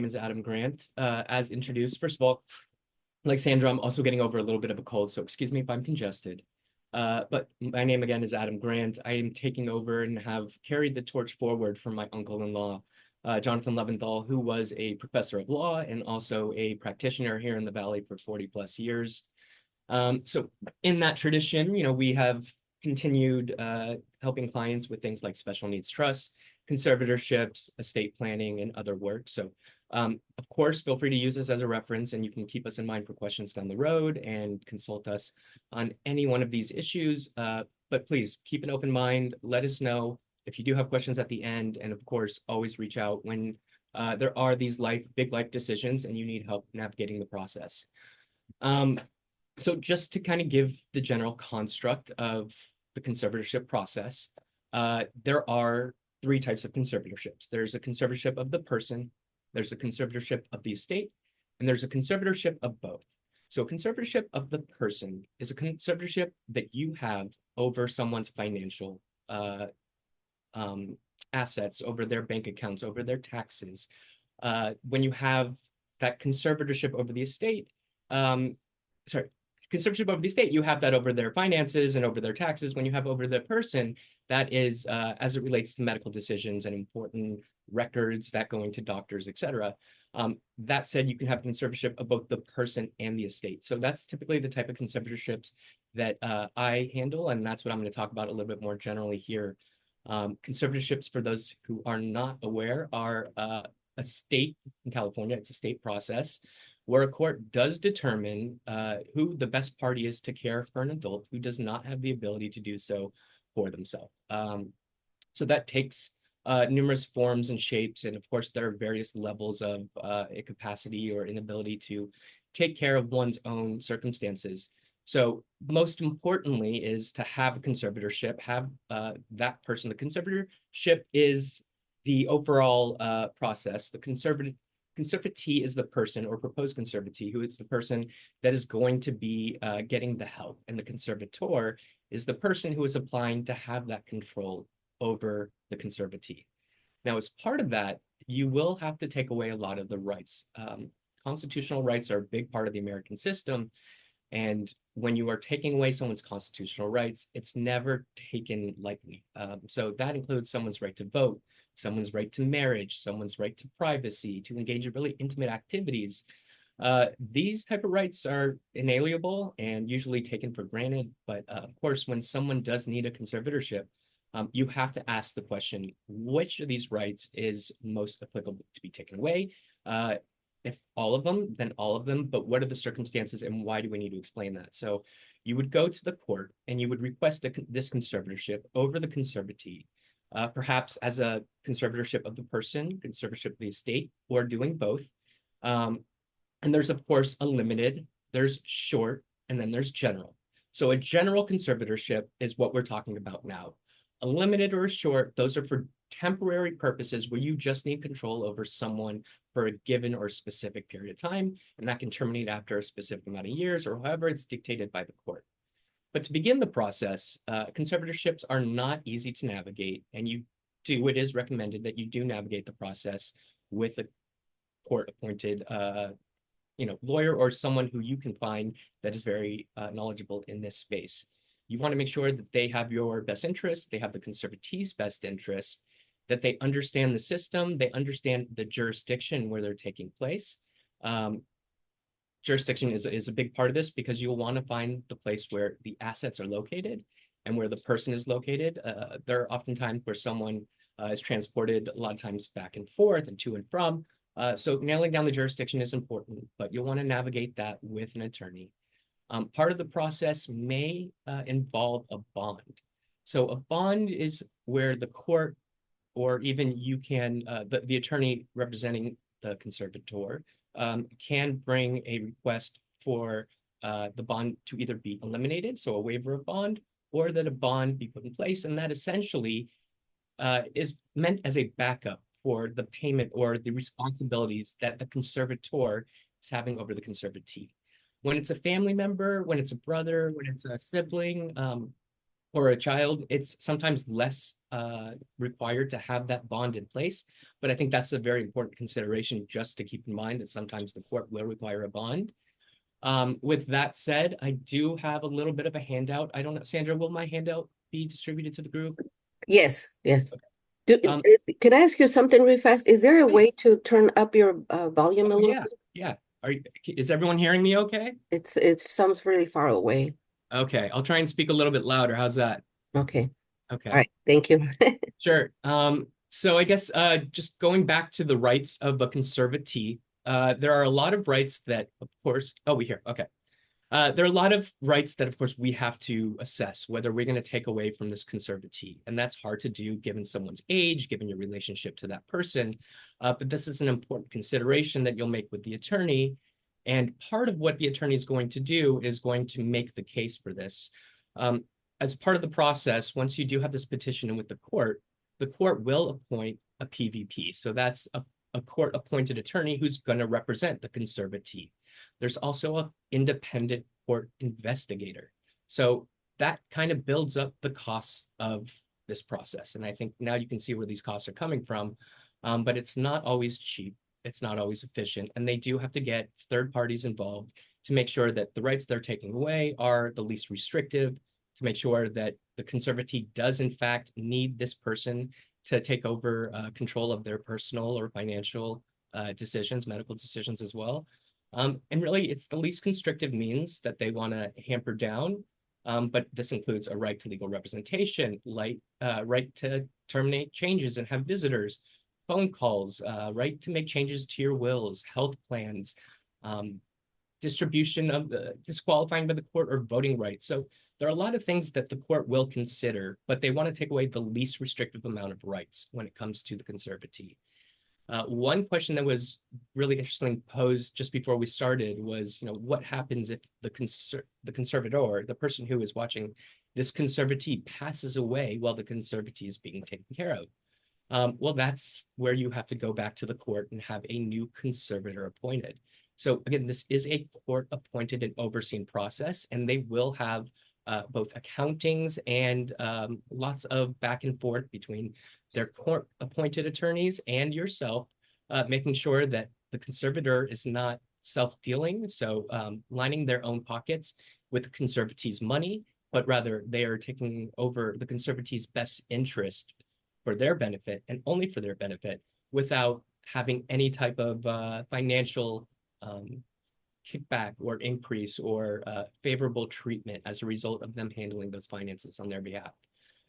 name is Adam Grant. As introduced, first of all, like Sandra, I'm also getting over a little bit of a cold, so excuse me if I'm congested. But my name again is Adam Grant. I am taking over and have carried the torch forward from my uncle-in-law, Jonathan Leventhal, who was a professor of law and also a practitioner here in the Valley for 40 plus years. So in that tradition, we have continued helping clients with things like special needs trusts, conservatorships, estate planning, and other work. So of course, feel free to use this as a reference, and you can keep us in mind for questions down the road and consult us on any one of these issues. But please keep an open mind. Let us know if you do have questions at the end. And of course, always reach out when there are these big life decisions and you need help navigating the process. So just to kind of give the general construct of the conservatorship process, there are three types of conservatorships. There's a conservatorship of the person, there's a conservatorship of the estate, and there's a conservatorship of both. So a conservatorship of the person is a conservatorship that you have over someone's financial assets, over their bank accounts, over their taxes. When you have that conservatorship over the estate, conservatorship over the estate, you have that over their finances and over their taxes. When you have over the person, that is as it relates to medical decisions and important records that go into doctors, etc. That said, you can have conservatorship of both the person and the estate. So that's typically the type of conservatorships that I handle, and that's what I'm going to talk about a little bit more generally here. Conservatorships, for those who are not aware, are a state in California. It's a state process where a court does determine who the best party is to care for an adult who does not have the ability to do so for themselves. So that takes numerous forms and shapes, and of course there are various levels of incapacity or inability to take care of one's own circumstances. So most importantly is to have a conservatorship, have that person. The conservatorship is the overall process. The conservatee is the person, or proposed conservatee, who is the person that is going to be getting the help. And the conservator is the person who is applying to have that control over the conservatee. Now, as part of that, you will have to take away a lot of the rights. Constitutional rights are a big part of the American system. And when you are taking away someone's constitutional rights, it's never taken lightly. So that includes someone's right to vote, someone's right to marriage, someone's right to privacy, to engage in really intimate activities. These type of rights are inalienable and usually taken for granted. But of course, when someone does need a conservatorship, you have to ask the question, which of these rights is most applicable to be taken away? If all of them, then all of them, but what are the circumstances and why do we need to explain that? So you would go to the court and you would request this conservatorship over the conservatee, perhaps as a conservatorship of the person, conservatorship of the estate, or doing both. And there's, of course, a limited, there's short, and then there's general. So a general conservatorship is what we're talking about now. A limited or a short, those are for temporary purposes where you just need control over someone for a given or specific period of time, and that can terminate after a specific amount of years or however it's dictated by the court. But to begin the process, conservatorships are not easy to navigate, and it is recommended that you do navigate the process with a court-appointed lawyer or someone who you can find that is very knowledgeable in this space. You want to make sure that they have your best interests, they have the conservatee's best interests, that they understand the system, they understand the jurisdiction where they're taking place. Jurisdiction is a big part of this because you'll want to find the place where the assets are located and where the person is located. There are often times where someone is transported a lot of times back and forth and to and from. So nailing down the jurisdiction is important, but you'll want to navigate that with an attorney. Part of the process may involve a bond. So a bond is where the court, or even you can, the attorney representing the conservator, can bring a request for the bond to either be eliminated, so a waiver of bond, or that a bond be put in place. And that essentially is meant as a backup for the payment or the responsibilities that the conservator is having over the conservatee. When it's a family member, when it's a brother, when it's a sibling, For a child, it's sometimes less required to have that bond in place. But I think that's a very important consideration just to keep in mind that sometimes the court will require a bond. With that said, I do have a little bit of a handout. I don't know, Sandra, will my handout be distributed to the group? Yes, yes. Okay. Do, Um, can I ask you something really fast? Is there a way Please. to turn up your volume Oh, a little yeah, bit? yeah. Is everyone hearing me okay? It sounds really far away. Okay, I'll try and speak a little bit louder. How's that? Okay. All Okay. right. Thank you. Sure. So I guess just going back to the rights of a conservatee, there are a lot of rights that, of course, oh, we hear. Okay. There are a lot of rights that, of course, we have to assess whether we're going to take away from this conservatee. And that's hard to do given someone's age, given your relationship to that person. But this is an important consideration that you'll make with the attorney. And part of what the attorney is going to do is going to make the case for this. Um, as part of the process, once you do have this petition in with the court will appoint a PVP. So that's a court appointed attorney who's going to represent the conservatee. There's also an independent court investigator. So that kind of builds up the costs of this process. And I think now you can see where these costs are coming from. But it's not always cheap. It's not always efficient. And they do have to get third parties involved to make sure that the rights they're taking away are the least restrictive, to make sure that the conservatee does in fact need this person to take over control of their personal or financial decisions, medical decisions as well. And really, it's the least constrictive means that they want to hamper down. But this includes a right to legal representation, right to terminate changes and have visitors, phone calls, right to make changes to your wills, health plans, um, distribution of the disqualifying by the court or voting rights. So there are a lot of things that the court will consider, but they want to take away the least restrictive amount of rights when it comes to the conservatee. One question that was really interestingly posed just before we started was, what happens if the conservator, the person who is watching this conservatee, passes away while the conservatee is being taken care of? Well, that's where you have to go back to the court and have a new conservator appointed. So again, this is a court-appointed and overseen process, and they will have both accountings and lots of back and forth between their court-appointed attorneys and yourself, making sure that the conservator is not self-dealing, so lining their own pockets with the conservatee's money, but rather they are taking over the conservatee's best interest for their benefit and only for their benefit without having any type of financial um, kickback or increase or favorable treatment as a result of them handling those finances on their behalf.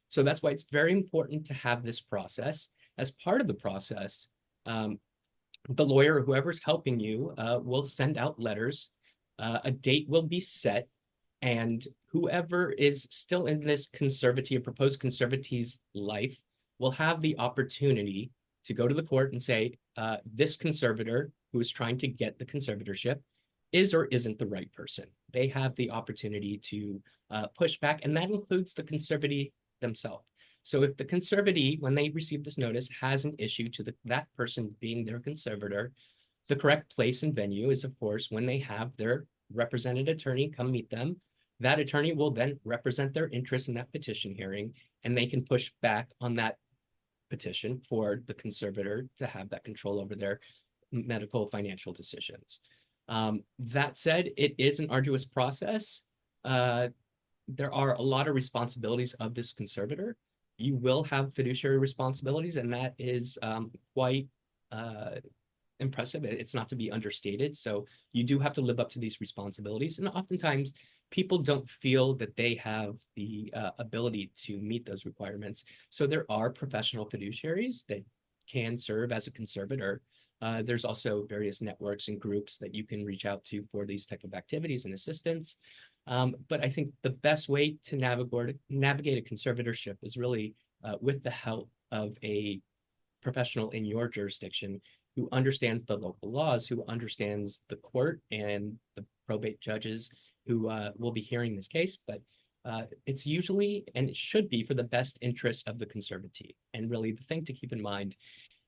So that's why it's very important to have this process. As part of the process, um, the lawyer or whoever's helping you will send out letters. A date will be set, and whoever is still in this conservatee or proposed conservatee's life will have the opportunity to go to the court and say, this conservator who is trying to get the conservatorship is or isn't the right person. They have the opportunity to push back, and that includes the conservatee themselves. So if the conservatee, when they receive this notice, has an issue to that person being their conservator, the correct place and venue is, of course, when they have their represented attorney come meet them. That attorney will then represent their interests in that petition hearing, and they can push back on that petition for the conservator to have that control over their medical financial decisions. That said, it is an arduous process. Uh, there are a lot of responsibilities of this conservator. You will have fiduciary responsibilities, and that is quite impressive. It's not to be understated. So you do have to live up to these responsibilities. And oftentimes, people don't feel that they have the ability to meet those requirements. So there are professional fiduciaries that can serve as a conservator. There's also various networks and groups that you can reach out to for these type of activities and assistance. But I think the best way to navigate a conservatorship is really with the help of a professional in your jurisdiction who understands the local laws, who understands the court and the probate judges who will be hearing this case. But it's usually, and it should be, for the best interest of the conservatee. And really, the thing to keep in mind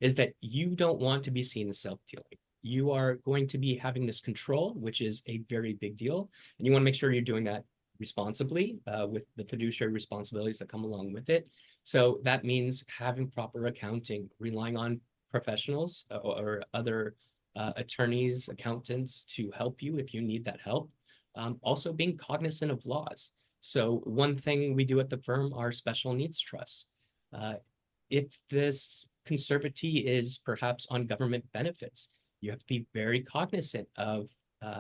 is that you don't want to be seen as self-dealing. You are going to be having this control, which is a very big deal. And you want to make sure you're doing that responsibly with the fiduciary responsibilities that come along with it. So that means having proper accounting, relying on professionals or other attorneys, accountants to help you if you need that help. Also being cognizant of laws. So one thing we do at the firm are special needs trusts. If this conservatee is perhaps on government benefits, you have to be very cognizant of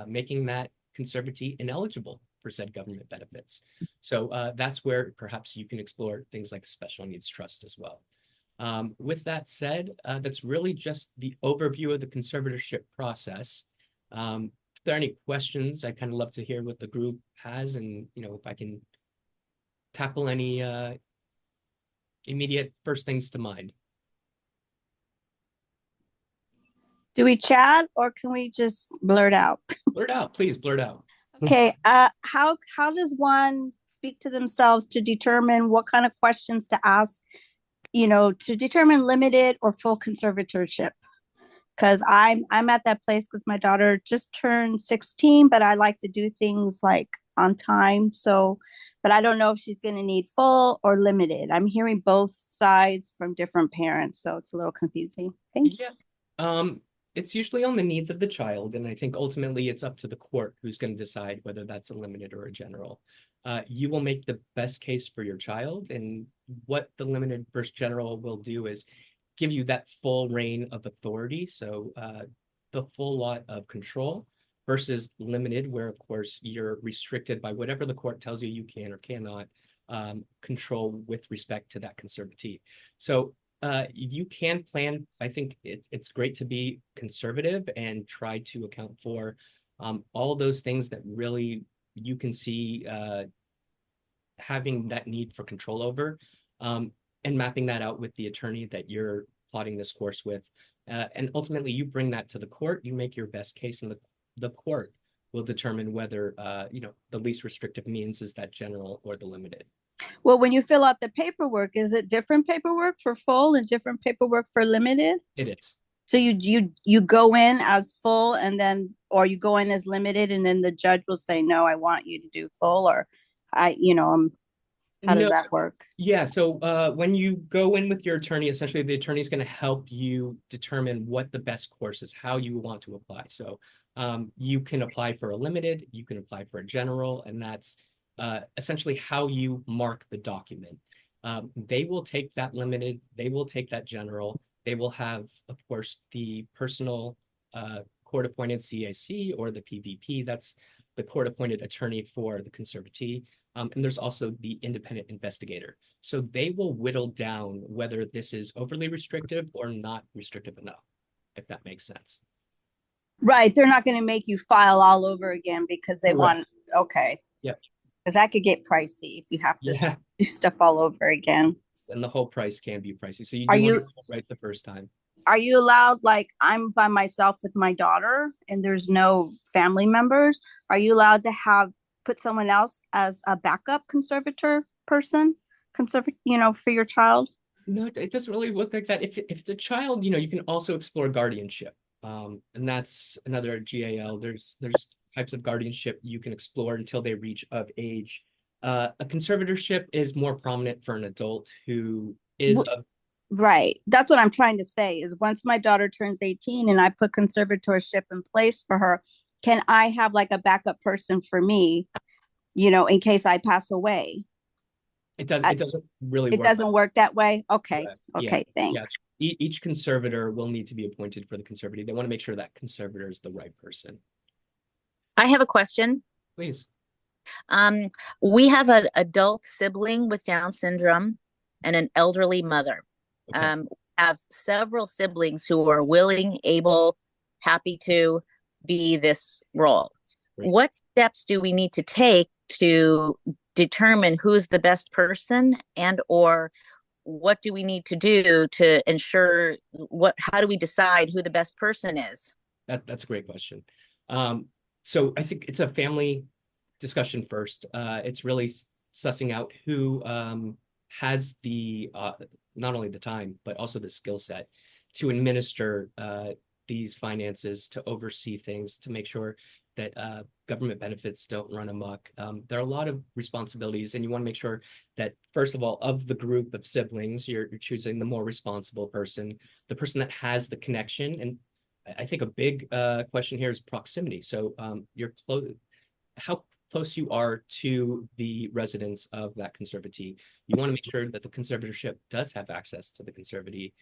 making that conservatee ineligible for said government benefits. So that's where perhaps you can explore things like a special needs trust as well. With that said, that's really just the overview of the conservatorship process. If there are any questions, I'd kind of love to hear what the group has, and if I can tackle any immediate first things to mind. Do we chat or can we just blurt out? Blurt out, please, blurt out. Okay. How does one speak to themselves to determine what kind of questions to ask, to determine limited or full conservatorship? Because I'm at that place because my daughter just turned 16, but I like to do things like on time. So, but I don't know if she's going to need full or limited. I'm hearing both sides from different parents, so it's a little confusing. Thank you. Yeah. It's usually on the needs of the child, and I think ultimately it's up to the court who's going to decide whether that's a limited or a general. You will make the best case for your child, and what the limited versus general will do is give you that full reign of authority, so the full lot of control, versus limited, where of course you're restricted by whatever the court tells you you can or cannot control with respect to that conservatee. So you can plan. I think it's great to be conservative and try to account for all those things that really you can see having that need for control over, and mapping that out with the attorney that you're plotting this course with. And ultimately, you bring that to the court, you make your best case, and the court will determine whether the least restrictive means is that general or the limited. Well, when you fill out the paperwork, is it different paperwork for full and different paperwork for limited? It is. So you go in as full and then, or you go in as limited, and then the judge will say, no, I want you to do full, or how does that work? Yeah, so when you go in with your attorney, essentially the attorney is going to help you determine what the best course is, how you want to apply. So you can apply for a limited, you can apply for a general, and that's essentially how you mark the document. They will take that limited, they will take that general, they will have, of course, the personal court-appointed CAC or the PVP, that's the court-appointed attorney for the conservatee. And there's also the independent investigator. So they will whittle down whether this is overly restrictive or not restrictive enough, if that makes sense. Right. They're not going to make you file all over again because they want, okay. Yep. Because that could get pricey if you have to do stuff all over again. And the whole price can be pricey. So you do want to get it right the first time. Are you allowed, like I'm by myself with my daughter and there's no family members, are you allowed to put someone else as a backup conservator person, for your child? No, it doesn't really look like that. If it's a child, you can also explore guardianship. And that's another GAL. There's types of guardianship you can explore until they reach of age. A conservatorship is more prominent for an adult who is Right. That's what I'm trying to say is once my daughter turns 18 and I put conservatorship in place for her, can I have like a backup person for me, in case I pass away? It doesn't really work. It doesn't work that way? Okay. Correct. Okay, thanks. Yeah. Each conservator will need to be appointed for the conservatee. They want to make sure that conservator is the right person. I have a question. Please. We have an adult sibling with Down syndrome and an elderly mother. Okay. Have several siblings who are willing, able, happy to be this role. Right. What steps do we need to take to determine who's the best person, and or what do we need to do to ensure how do we decide who the best person is? That's a great question. So I think it's a family discussion first. It's really sussing out who has the not only the time but also the skill set to administer these finances, to oversee things, to make sure that government benefits don't run amok. There are a lot of responsibilities, and you want to make sure that, first of all, of the group of siblings, you're choosing the more responsible person, the person that has the connection. And I think a big question here is proximity. So you're close, how close you are to the residents of that conservatee. You want to make sure that the conservatorship does have access to the conservatee,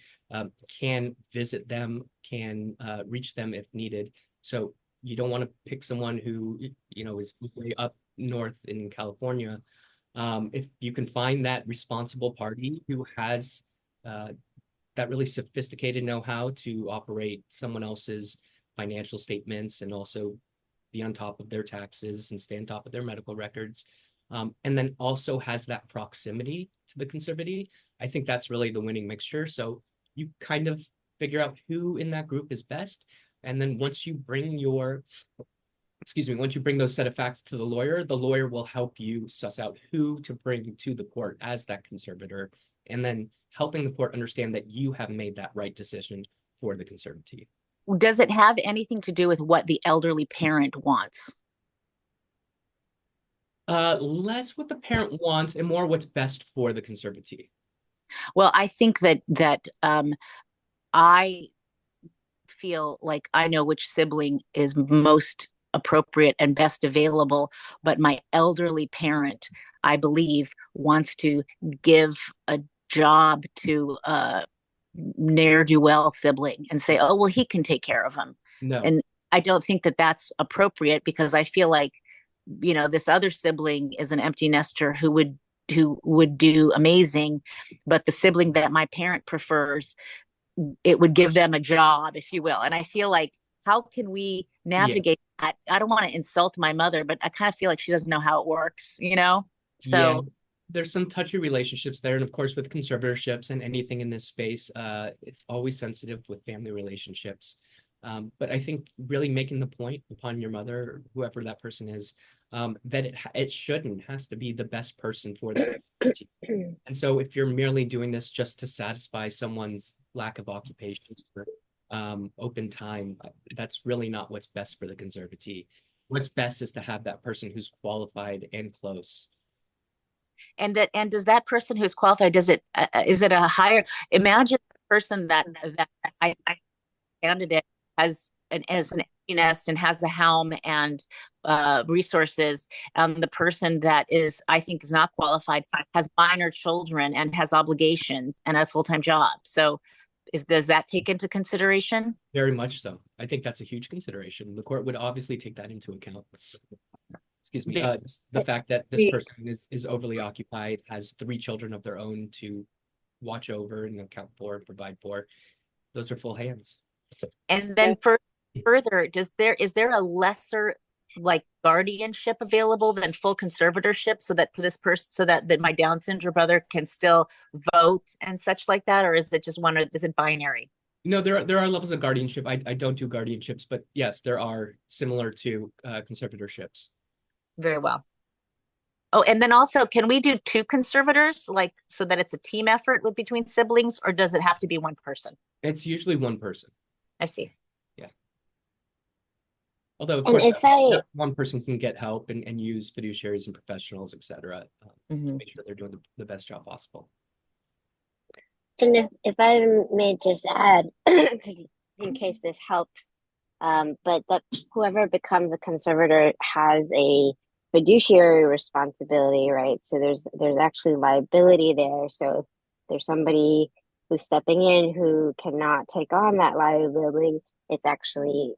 can visit them, can reach them if needed. So you don't want to pick someone who, you know, is way up north in California. If you can find that responsible party who has that really sophisticated know-how to operate someone else's financial statements and also be on top of their taxes and stay on top of their medical records, and then also has that proximity to the conservatee, I think that's really the winning mixture. So you kind of figure out who in that group is best. And then once you bring once you bring those set of facts to the lawyer will help you suss out who to bring to the court as that conservator, and then helping the court understand that you have made that right decision for the conservatee. Does it have anything to do with what the elderly parent wants? Less what the parent wants and more what's best for the conservatee. Well, I think that I feel like I know which sibling is most appropriate and best available, but my elderly parent, I believe, wants to give a job to a ne'er-do-well sibling and say, oh, well, he can take care of him. No. And I don't think that that's appropriate, because I feel like, you know, this other sibling is an empty nester who would do amazing, but the sibling that my parent prefers, it would give them a job, if you will. And I feel like, how can we navigate that? I don't want to insult my mother, but I kind of feel like she doesn't know how it works, you know? So there's some touchy relationships there. And of course, with conservatorships and anything in this space, it's always sensitive with family relationships. But I think really making the point upon your mother, or whoever that person is, that it has to be the best person for the conservatee. And so if you're merely doing this just to satisfy someone's lack of occupation or open time, that's really not what's best for the conservatee. What's best is to have that person who's qualified and close. And does that person who's qualified, is it a higher, imagine a person that I candidate has an empty nest and has the helm and resources, the person that is, I think, is not qualified, has minor children and has obligations and a full-time job. So does that take into consideration? Very much so. I think that's a huge consideration. The court would obviously take that into account. Excuse me. The fact that this person is overly occupied, has 3 children of their own to watch over and account for, provide for. Those are full hands. And then further, is there a lesser like guardianship available than full conservatorship, so that for this person, so that my Down syndrome brother can still vote and such like that? Or is it just is it binary? No, there are levels of guardianship. I don't do guardianships, but yes, there are, similar to conservatorships. Very well. Oh, and then also, can we do 2 conservators, like, so that it's a team effort between siblings, or does it have to be one person? It's usually one person. I see. Yeah. Although, of course, one person can get help and use fiduciaries and professionals, etc., to make sure they're doing the best job possible. And if I may just add, in case this helps, but that whoever becomes a conservator has a fiduciary responsibility, right? So there's actually liability there. So if there's somebody who's stepping in who cannot take on that liability, it's actually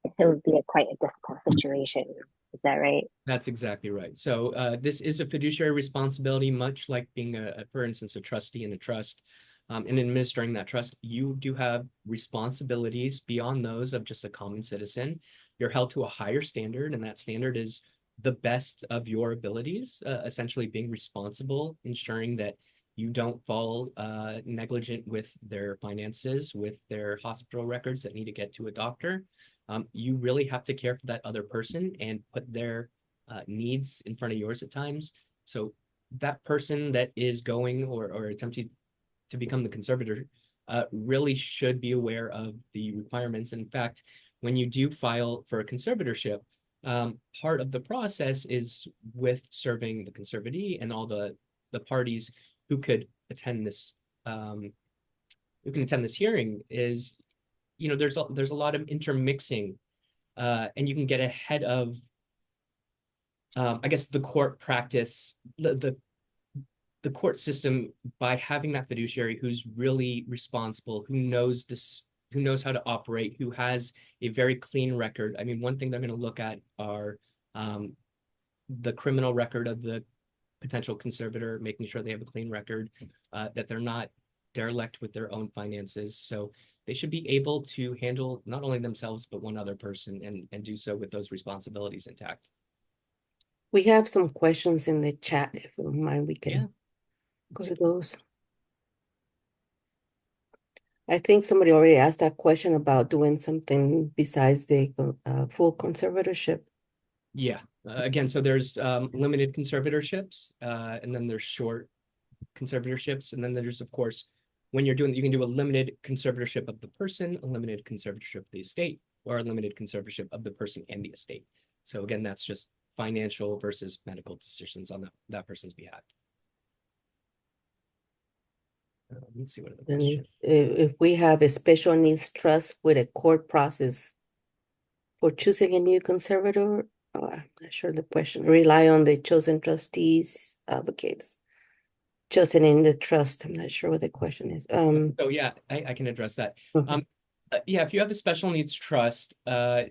it would be quite a difficult situation. Is that right? That's exactly right. So this is a fiduciary responsibility, much like being for instance, a trustee in a trust. In administering that trust, you do have responsibilities beyond those of just a common citizen. You're held to a higher standard, and that standard is the best of your abilities, essentially being responsible, ensuring that you don't fall negligent with their finances, with their hospital records that need to get to a doctor. You really have to care for that other person and put their needs in front of yours at times. So that person that is going or attempting to become the conservator really should be aware of the requirements. In fact, when you do file for a conservatorship, Part of the process is with serving the conservatee and all the parties who could attend this who can attend this hearing is, there's a lot of intermixing, and you can get ahead of, I guess, the court practice, the court system by having that fiduciary who's really responsible, who knows this, who knows how to operate, who has a very clean record. I mean, one thing they're going to look at are the criminal record of the potential conservator, making sure they have a clean record, that they're not derelict with their own finances. So they should be able to handle not only themselves, but one other person, and do so with those responsibilities intact. We have some questions in the chat. If you don't mind, we Yeah. can go to those. I think somebody already asked that question about doing something besides the full conservatorship. Yeah. Again, so there's limited conservatorships, and then there's short conservatorships, and then there's, of course, when you're doing, you can do a limited conservatorship of the person, a limited conservatorship of the estate, or a limited conservatorship of the person and the estate. So again, that's just financial versus medical decisions on that person's behalf. Let's see what other Then questions. if we have a special needs trust with a court process for choosing a new conservator, I'm not sure the question, rely on the chosen trustees, advocates, chosen in the trust. I'm not sure what the question is. So yeah, I can address that. Okay. Yeah, if you have a special needs trust, the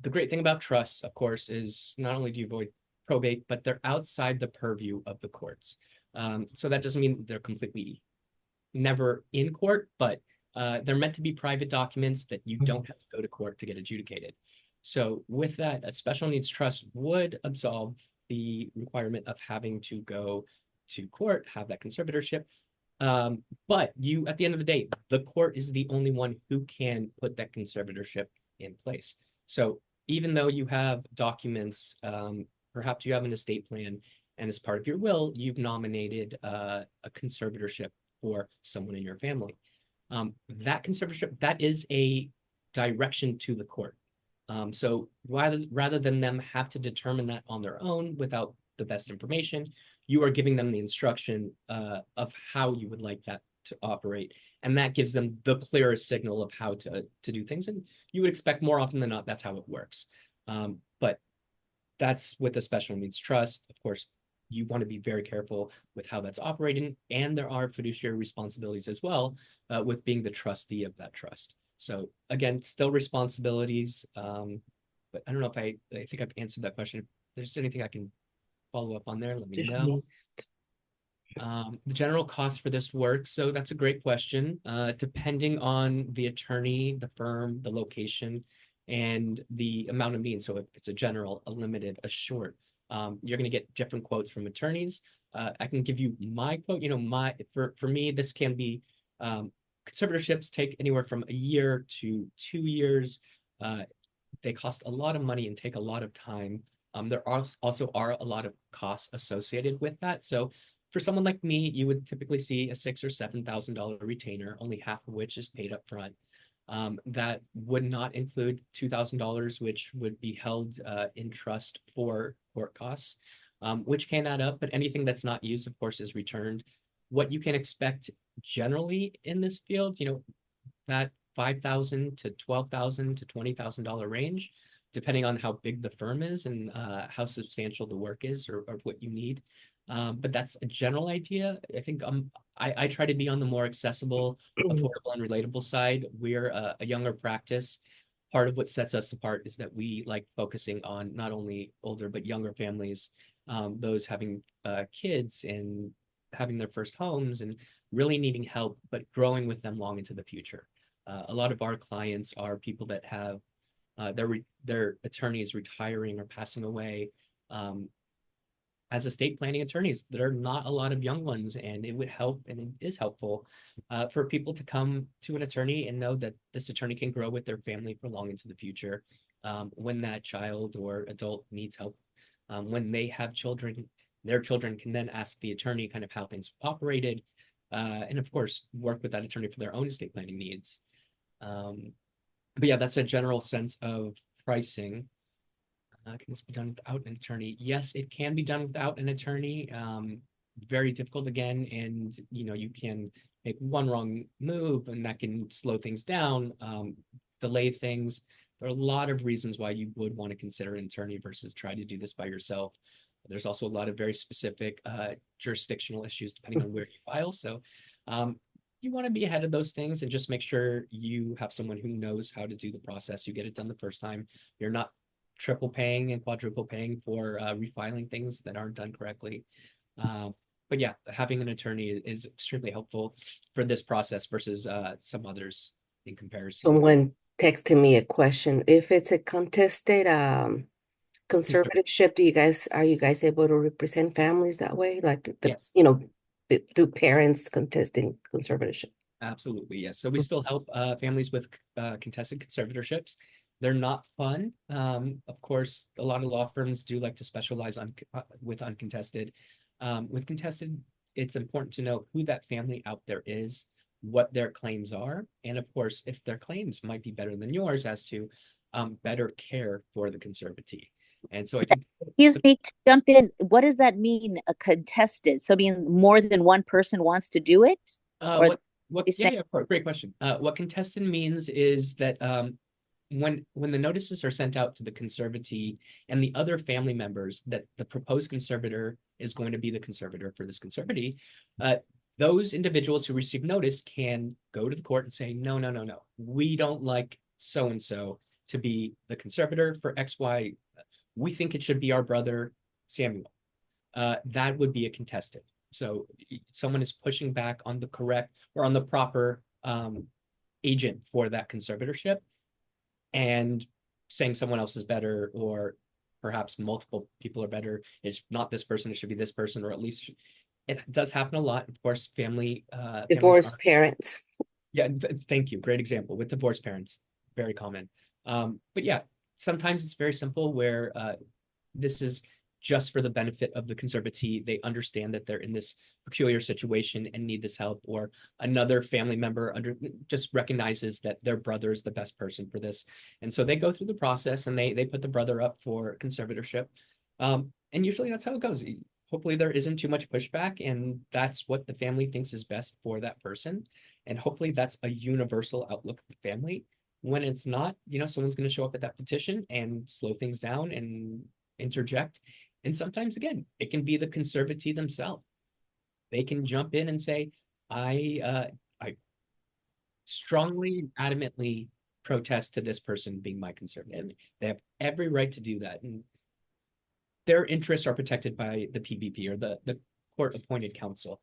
great thing about trusts, of course, is not only do you avoid probate, but they're outside the purview of the courts. So that doesn't mean they're completely never in court, but they're meant to be private documents that you don't have to go to court to get adjudicated. So with that, a special needs trust would absolve the requirement of having to go to court, have that conservatorship. But you, at the end of the day, the court is the only one who can put that conservatorship in place. So even though you have documents, perhaps you have an estate plan, and as part of your will, you've nominated a conservatorship for someone in your family. That conservatorship, that is a direction to the court. So rather than them have to determine that on their own without the best information, you are giving them the instruction of how you would like that to operate. And that gives them the clearest signal of how to do things. And you would expect more often than not, that's how it works. But that's with a special needs trust. Of course, you want to be very careful with how that's operating. And there are fiduciary responsibilities as well, with being the trustee of that trust. So again, still responsibilities. But I don't know if I think I've answered that question. If there's anything I can follow up on there, let me know. The general cost for this work. So that's a great question. Depending on the attorney, the firm, the location, and the amount of means. So if it's a general, a limited, a short, you're going to get different quotes from attorneys. I can give you my quote. For me, this can be conservatorships take anywhere from a year to 2 years. They cost a lot of money and take a lot of time. There also are a lot of costs associated with that. So for someone like me, you would typically see a $6,000 or $7,000 retainer, only half of which is paid up front. That would not include $2,000, which would be held in trust for court costs, which can add up, but anything that's not used, of course, is returned. What you can expect generally in this field, that $5,000 to $12,000 to $20,000 range, depending on how big the firm is and how substantial the work is, or what you need. But that's a general idea. I think I try to be on the more accessible, affordable, and relatable side. We're a younger practice. Part of what sets us apart is that we like focusing on not only older but younger families, those having kids and having their first homes and really needing help, but growing with them long into the future. A lot of our clients are people that have their attorneys retiring or passing away. As estate planning attorneys, there are not a lot of young ones, and it would help, and it is helpful for people to come to an attorney and know that this attorney can grow with their family for long into the future. When that child or adult needs help, when they have children, their children can then ask the attorney kind of how things operated, and of course, work with that attorney for their own estate planning needs. But yeah, that's a general sense of pricing. Can this be done without an attorney? Yes, it can be done without an attorney. Very difficult again, and you can make one wrong move and that can slow things down, delay things. There are a lot of reasons why you would want to consider an attorney versus try to do this by yourself. There's also a lot of very specific jurisdictional issues depending on where you file. So you want to be ahead of those things and just make sure you have someone who knows how to do the process. You get it done the first time. You're not triple paying and quadruple paying for refiling things that aren't done correctly. But yeah, having an attorney is extremely helpful for this process versus some others in comparison. Someone texted me a question. If it's a contested conservatorship, are you guys able to represent families that way? Like Yes. Do parents contesting conservatorship? Absolutely, yes. So we still help families with contested conservatorships. They're not fun. Of course, a lot of law firms do like to specialize with uncontested. With contested, it's important to know who that family out there is, what their claims are, and of course, if their claims might be better than yours as to better care for the conservatee. And so I think. Excuse me to jump in. What does that mean, a contested? So being more than one person wants to do it? Great question. What contested means is that when the notices are sent out to the conservatee and the other family members that the proposed conservator is going to be the conservator for this conservatee, those individuals who receive notice can go to the court and say, no, no, no, no, we don't like so-and-so to be the conservator for XY. We think it should be our brother, Samuel. That would be a contested. So someone is pushing back on the correct or on the proper agent for that conservatorship and saying someone else is better, or perhaps multiple people are better. It's not this person, it should be this person, or at least it does happen a lot. Of course, divorced parents. Yeah, thank you. Great example with divorced parents. Very common. But yeah, sometimes it's very simple where this is just for the benefit of the conservatee. They understand that they're in this peculiar situation and need this help, or another family member just recognizes that their brother is the best person for this. And so they go through the process and they put the brother up for conservatorship. And usually that's how it goes. Hopefully there isn't too much pushback, and that's what the family thinks is best for that person. And hopefully that's a universal outlook of the family. When it's not, someone's going to show up at that petition and slow things down and interject. And sometimes, again, it can be the conservatee themselves. They can jump in and say, I strongly, adamantly protest to this person being my conservative. They have every right to do that. And their interests are protected by the PBP, or the court-appointed counsel.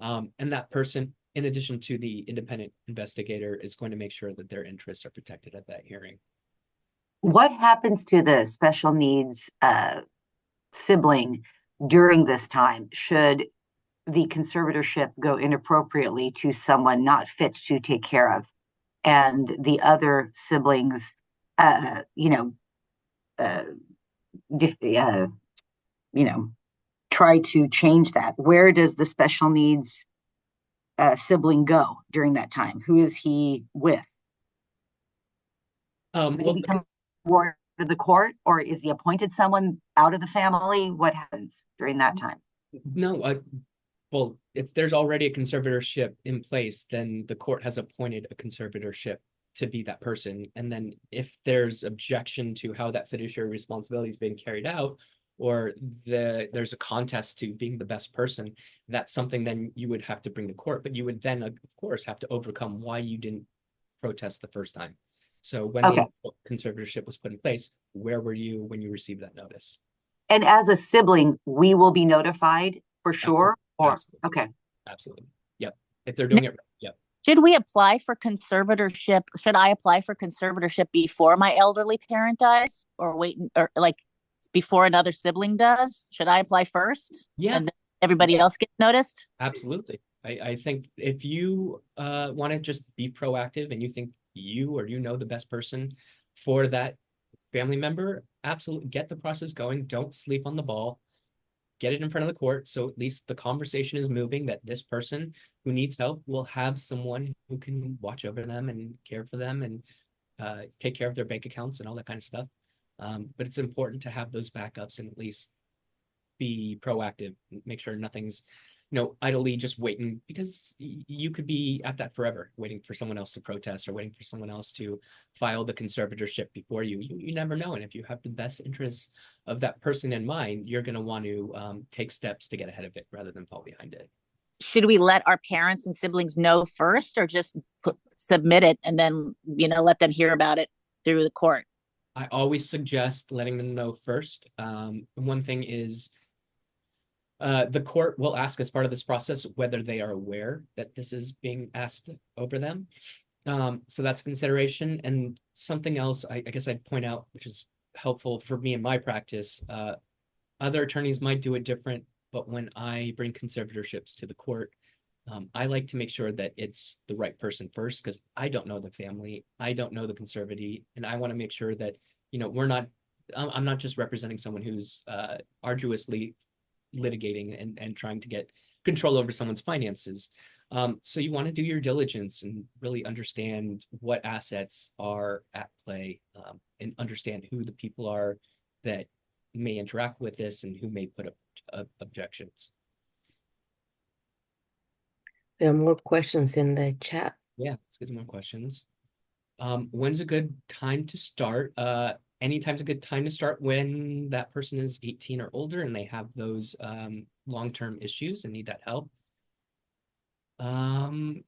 And that person, in addition to the independent investigator, is going to make sure that their interests are protected at that hearing. What happens to the special needs sibling during this time? Should the conservatorship go inappropriately to someone not fit to take care of, and the other siblings, try to change that? Where does the special needs sibling go during that time? Who is he with? Will he become ward of the court, or is he appointed someone out of the family? What happens during that time? No, well, if there's already a conservatorship in place, then the court has appointed a conservatorship to be that person. And then if there's objection to how that fiduciary responsibility is being carried out, or there's a contest to being the best person, that's something then you would have to bring to court. But you would then, of course, have to overcome why you didn't protest the first time. So when the conservatorship was put in place, where were you when you received that notice? And as a sibling, we will be notified for sure? Absolutely. Okay. Absolutely. Yep. If they're doing it right. Yep. Should we apply for conservatorship? Should I apply for conservatorship before my elderly parent dies, or wait, or like before another sibling does? Should I apply first? Yeah. And then everybody else gets noticed? Absolutely. I think if you want to just be proactive and you think you know the best person for that family member, absolutely get the process going. Don't sleep on the ball. Get it in front of the court, so at least the conversation is moving, that this person who needs help will have someone who can watch over them and care for them and take care of their bank accounts and all that kind of stuff. But it's important to have those backups and at least be proactive, make sure nothing's, idly just waiting, because you could be at that forever, waiting for someone else to protest or waiting for someone else to file the conservatorship before you. You never know. And if you have the best interests of that person in mind, you're going to want to take steps to get ahead of it rather than fall behind it. Should we let our parents and siblings know first, or just submit it and then, let them hear about it through the court? I always suggest letting them know first. One thing is, the court will ask as part of this process whether they are aware that this is being asked over them. So that's a consideration. And something else I guess I'd point out, which is helpful for me in my practice, other attorneys might do it different, but when I bring conservatorships to the court, I like to make sure that it's the right person first, because I don't know the family, I don't know the conservatee, and I want to make sure that, I'm not just representing someone who's arduously litigating and trying to get control over someone's finances. So you want to do your diligence and really understand what assets are at play, and understand who the people are that may interact with this and who may put up objections. There are more questions in the chat. Yeah, let's get some more questions. When's a good time to start? Anytime's a good time to start when that person is 18 or older and they have those long-term issues and need that help. Can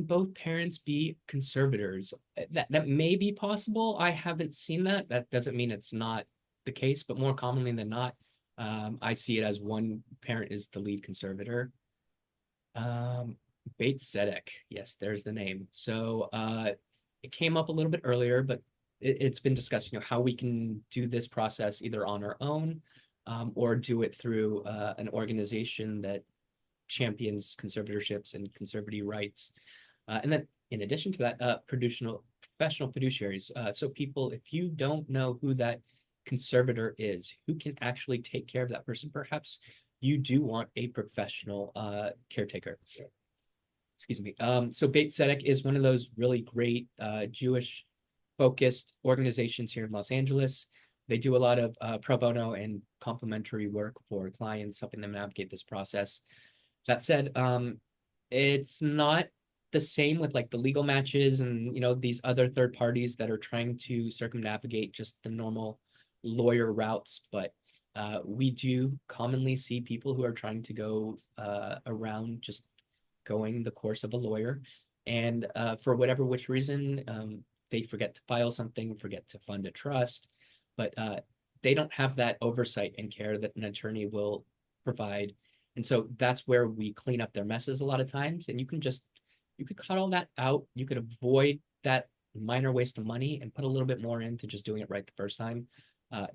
both parents be conservators? That may be possible. I haven't seen that. That doesn't mean it's not the case, but more commonly than not, I see it as one parent is the lead conservator. Bates Zedek, yes, there's the name. So it came up a little bit earlier, but it's been discussed, how we can do this process either on our own, or do it through an organization that champions conservatorships and conservatee rights. And then in addition to that, professional fiduciaries. So people, if you don't know who that conservator is, who can actually take care of that person, perhaps you do want a professional caretaker. Excuse me. So Beit Tzedek is one of those really great Jewish focused organizations here in Los Angeles. They do a lot of pro bono and complementary work for clients, helping them navigate this process. That said, it's not the same with like the legal matches and these other third parties that are trying to circumnavigate just the normal lawyer routes. But we do commonly see people who are trying to go around just going the course of a lawyer, and for whatever which reason, they forget to file something, forget to fund a trust, but they don't have that oversight and care that an attorney will provide. And so that's where we clean up their messes a lot of times. And you could cut all that out. You could avoid that minor waste of money and put a little bit more into just doing it right the first time.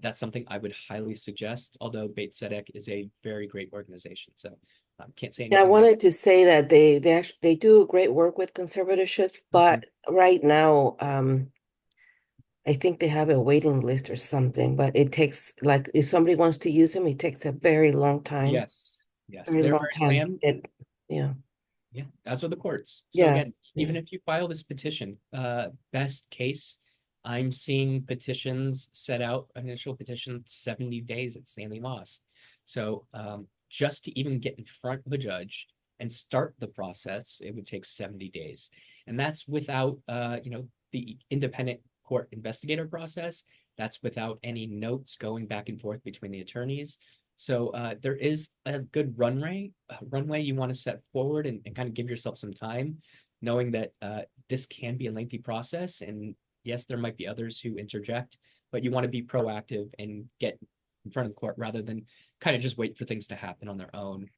That's something I would highly suggest, although Beit Tzedek is a very great organization. So can't say anything. Yeah, I wanted to say that they do great work with conservatorships, but right now, I think they have a waiting list or something, but it takes, like, if somebody wants to use them, it takes a very long time. Yes, Very they're long very time. slammed. Yeah. Yeah, as are the courts. So Yeah, again, even if you file this petition, best case, I'm seeing petitions set out, initial petition 70 days at Stanley Moss. So just to even get in front of a judge and start the process, it would take 70 days. And that's without the independent court investigator process. That's without any notes going back and forth between the attorneys. So there is a good runway you want to set forward and kind of give yourself some time, knowing that this can be a lengthy process. And yes, there might be others who interject, but you want to be proactive and get in front of the court rather than kind of just wait for things to happen on their own.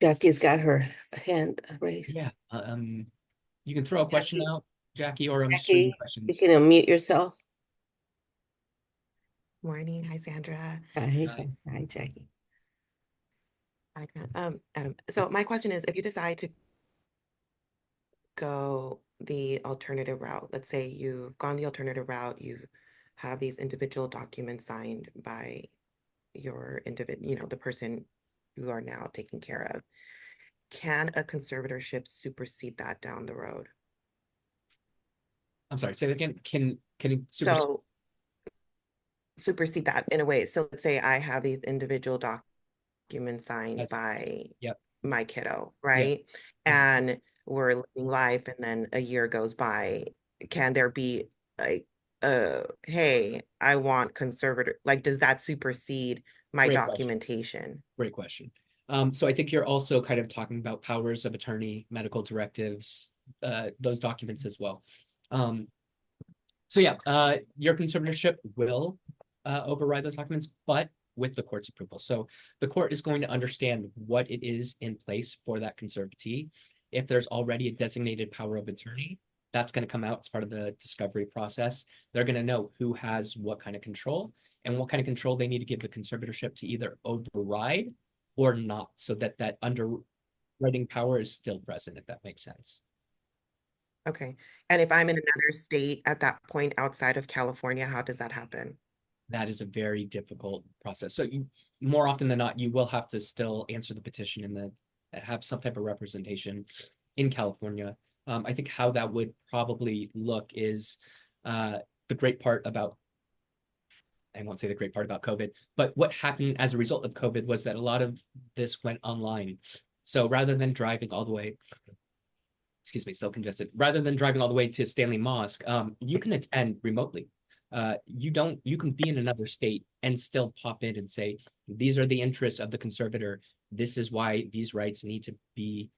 Jackie's got her hand raised. Yeah. You can throw a question out, Jackie, or I'm just Jackie, reading you questions. can unmute yourself. Morning. Hi, Sandra. Hi, Jackie. Hi, Adam. So my question is, if you decide to go the alternative route, let's say you've gone the alternative route, you have these individual documents signed by your the person you are now taking care of, can a conservatorship supersede that down the road? I'm sorry, say that again. Can So supersede that in a way. So let's say I have these individual documents signed That's, by yep. my kiddo, Yeah. right? And we're living life, and then a year goes by. Can there be like, hey, I want conservator, like, does that supersede my Great question. documentation? Great question. So I think you're also kind of talking about powers of attorney, medical directives, those documents as well. So yeah, your conservatorship will override those documents, but with the court's approval. So the court is going to understand what it is in place for that conservatee. If there's already a designated power of attorney, that's going to come out as part of the discovery process. They're going to know who has what kind of control and what kind of control they need to give the conservatorship to either override or not, so that that underwriting power is still present, if that makes sense. Okay. And if I'm in another state at that point outside of California, how does that happen? That is a very difficult process. So you, more often than not, you will have to still answer the petition and then have some type of representation in California. I think how that would probably look is the great part about, I won't say the great part about COVID, but what happened as a result of COVID was that a lot of this went online. So rather than driving all the way, excuse me, still congested, rather than driving all the way to Stanley Mosque, you can attend remotely. You can be in another state and still pop in and say, these are the interests of the conservator. This is why these rights need to be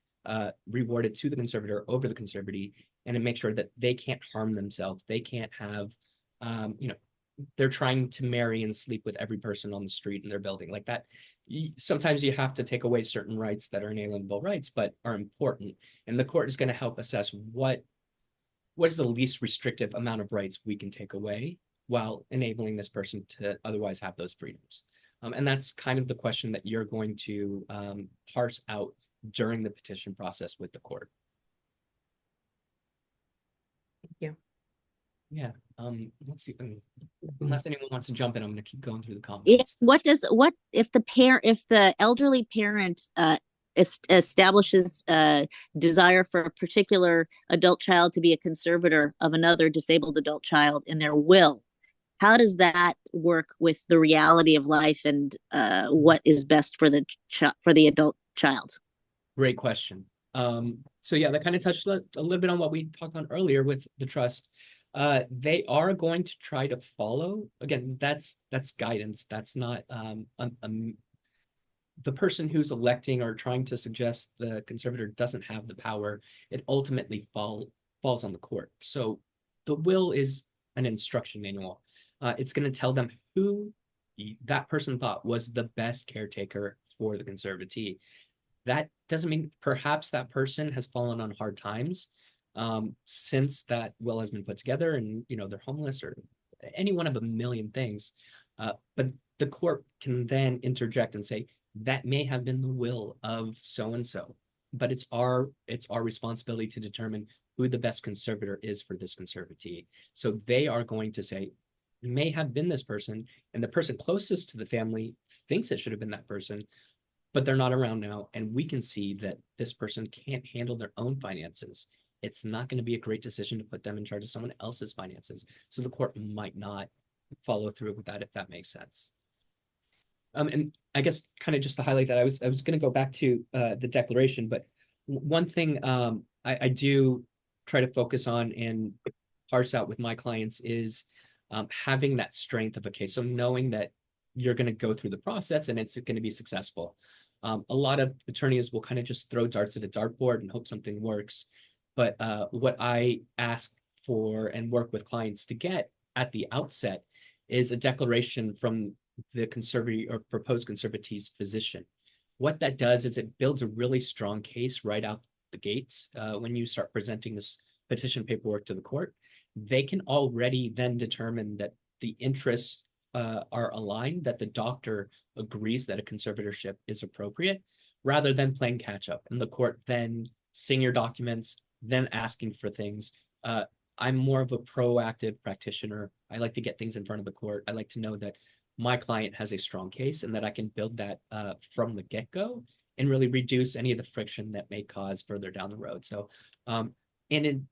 rewarded to the conservator over the conservatee, and to make sure that they can't harm themselves. They can't have, they're trying to marry and sleep with every person on the street in their building like that. Sometimes you have to take away certain rights that are inalienable rights, but are important. And the court is going to help assess what is the least restrictive amount of rights we can take away while enabling this person to otherwise have those freedoms. And that's kind of the question that you're going to parse out during the petition process with the court. Yeah. Yeah. Let's see. Unless anyone wants to jump in, I'm going to keep going through the Yeah, comments. what if the elderly parent establishes a desire for a particular adult child to be a conservator of another disabled adult child in their will? How does that work with the reality of life and what is best for the adult child? Great question. So yeah, that kind of touched a little bit on what we talked on earlier with the trust. They are going to try to follow. Again, that's guidance. That's not the person who's electing or trying to suggest the conservator doesn't have the power. It ultimately falls on the court. So the will is an instruction manual. It's going to tell them who that person thought was the best caretaker for the conservatee. That doesn't mean perhaps that person has fallen on hard times since that will has been put together, and they're homeless or any one of a million things. But the court can then interject and say that may have been the will of so and so, but it's our responsibility to determine who the best conservator is for this conservatee. So they are going to say it may have been this person, and the person closest to the family thinks it should have been that person, but they're not around now, and we can see that this person can't handle their own finances. It's not going to be a great decision to put them in charge of someone else's finances. So the court might not follow through with that, if that makes sense. And I guess kind of just to highlight that, I was going to go back to the declaration, but one thing I do try to focus on and parse out with my clients is having that strength of a case. So knowing that you're going to go through the process and it's going to be successful. A lot of attorneys will kind of just throw darts at a dartboard and hope something works. But what I ask for and work with clients to get at the outset is a declaration from the conservatee or proposed conservatee's physician. What that does is it builds a really strong case right out the gates. When you start presenting this petition paperwork to the court, they can already then determine that the interests are aligned, that the doctor agrees that a conservatorship is appropriate, rather than playing catch up and the court then seeing your documents, then asking for things. I'm more of a proactive practitioner. I like to get things in front of the court. I like to know that my client has a strong case and that I can build that from the get-go and really reduce any of the friction that may cause further down the road. So in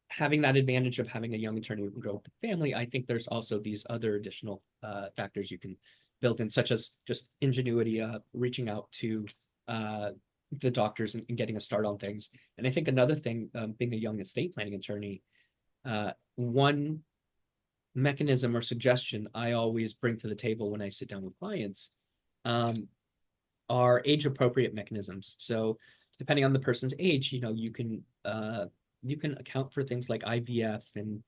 having that advantage of having a young attorney who can grow with the family, I think there's also these other additional factors you can build in, such as just ingenuity, reaching out to the doctors and getting a start on things. And I think another thing, being a young estate planning attorney, one mechanism or suggestion I always bring to the table when I sit down with clients are age appropriate mechanisms. So depending on the person's age, you can account for things like IVF and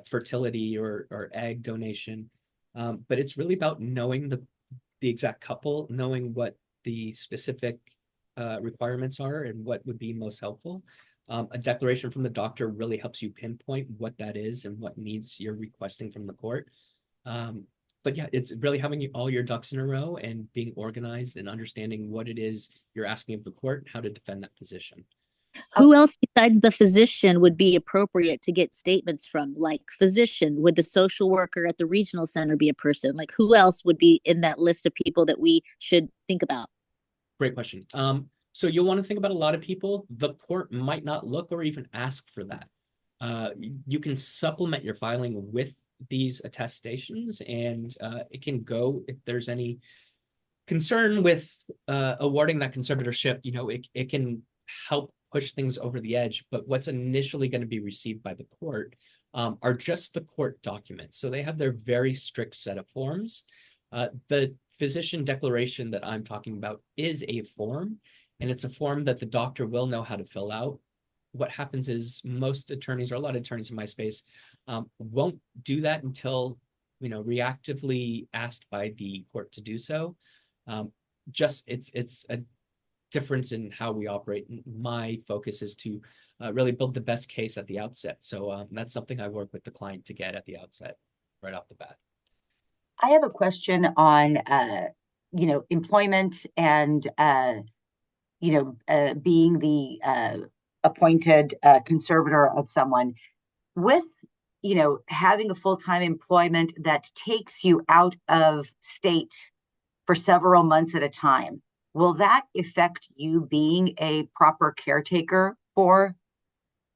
fertility or egg donation. But it's really about knowing the exact couple, knowing what the specific requirements are and what would be most helpful. A declaration from the doctor really helps you pinpoint what that is and what needs you're requesting from the court. But yeah, it's really having all your ducks in a row and being organized and understanding what it is you're asking of the court, how to defend that position. Who else besides the physician would be appropriate to get statements from? Like physician, would the social worker at the regional center be a person? Like who else would be in that list of people that we should think about? Great question. So you'll want to think about a lot of people. The court might not look or even ask for that. You can supplement your filing with these attestations, and it can go if there's any concern with awarding that conservatorship. It can help push things over the edge. But what's initially going to be received by the court are just the court documents. So they have their very strict set of forms. The physician declaration that I'm talking about is a form, and it's a form that the doctor will know how to fill out. What happens is most attorneys, or a lot of attorneys in my space, won't do that until reactively asked by the court to do so. It's a difference in how we operate. My focus is to really build the best case at the outset. So that's something I work with the client to get at the outset, right off the bat. I have a question on, employment and, being the appointed conservator of someone. With, having a full-time employment that takes you out of state for several months at a time, will that affect you being a proper caretaker for